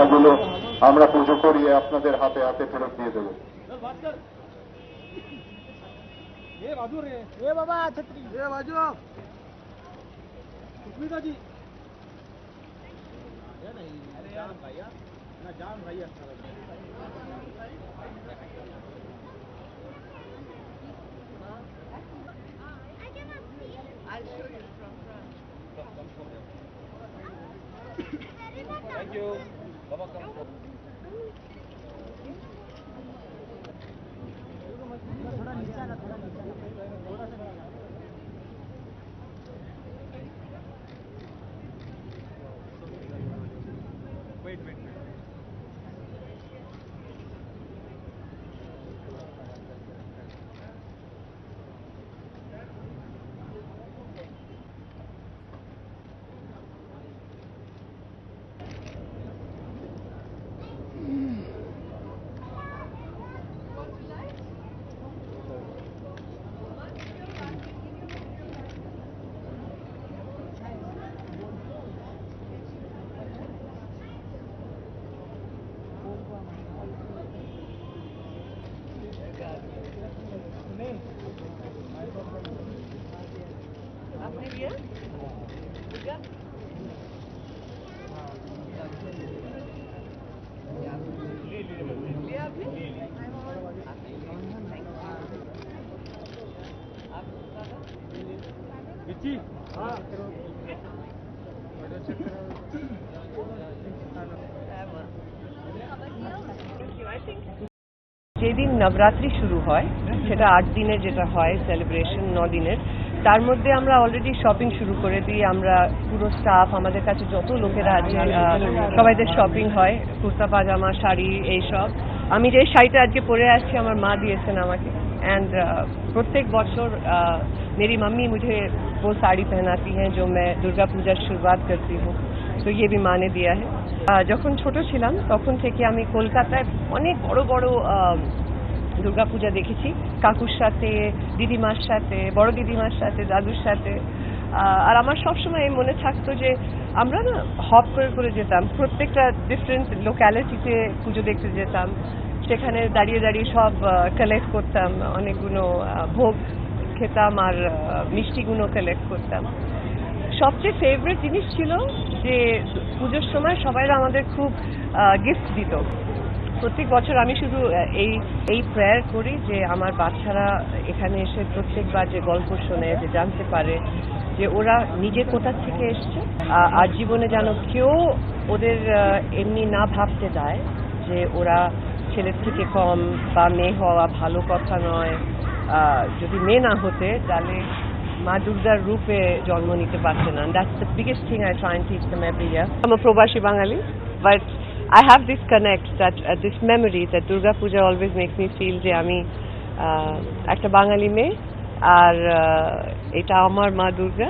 গুলো আমরা পুজো করিয়ে আপনাদের হাতে হাতে ফেরত দিয়ে দেবো। Thank you. Baba, come. थोड़ा नीचे आना, थोड़ा नीचे आना, थोड़ा सा wait. आपने लिया? लिया आपने? बिची? हाँ। যেদিন নবরাত্রি শুরু হয় সেটা 8 দিনের যেটা হয় সেলিব্রেশন 9 দিনের তার মধ্যে আমরা অলরেডি শপিং শুরু করে দিই। আমরা পুরো স্টাফ আমাদের কাছে যত লোকেরা আছে সবাইদের শপিং হয়, কুর্তা পাজামা শাড়ি এইসব। আমি যে শাড়িটা আজকে পরে আসছি আমার মা দিয়েছেন আমাকে एंड प्रत्येक বছর मेरी मम्मी मुझे वो साड़ी पहनाती हैं जो मैं दुर्गा पूजा शुरुआत करती हूँ, तो ये भी माँ ने दिया है। যখন ছোট ছিলাম তখন থেকে আমি কলকাতায় অনেক বড় বড় দুর্গা পূজা দেখেছি, কাকুর সাথে, দিদিমার সাথে, বড় দিদিমার সাথে, দাদুর সাথে। আর আমার সবসময় এই মনে থাকতো যে আমরা না হপ করে করে যেতাম, প্রত্যেকটা ডিফারেন্ট লোক্যালিটিতে পুজো দেখতে যেতাম, সেখানে দাঁড়িয়ে দাঁড়িয়ে সব কালেক্ট করতাম, অনেকগুলো ভোগ খেতাম আর মিষ্টিগুলো কালেক্ট করতাম। সবচেয়ে ফেভারিট জিনিস ছিল যে পুজোর সময় সবাই আমাদের খুব গিফট দিত। প্রত্যেক বছর আমি শুধু এই প্রেয়ার করি যে আমার বাচ্চারা এখানে এসে প্রত্যেকবার যে গল্প শোনে, যে জানতে পারে যে ওরা নিজে কোথা থেকে এসছে, আর জীবনে যেন কেউ ওদের এমনি না ভাবতে দেয় যে ওরা ছেলের থেকে কম বা মেয়ে হওয়া ভালো কথা নয়। যদি মেয়ে না হতে তাহলে মা দুর্গার রূপে জন্ম নিতে পারছে না। That's the biggest thing I try and teach them every year. I'm a প্রবাসী বাঙালি, but I have this connect, that this memory that Durga Puja always makes me feel যে আমি একটা বাঙালি মেয়ে আর এটা আমার মা দুর্গা।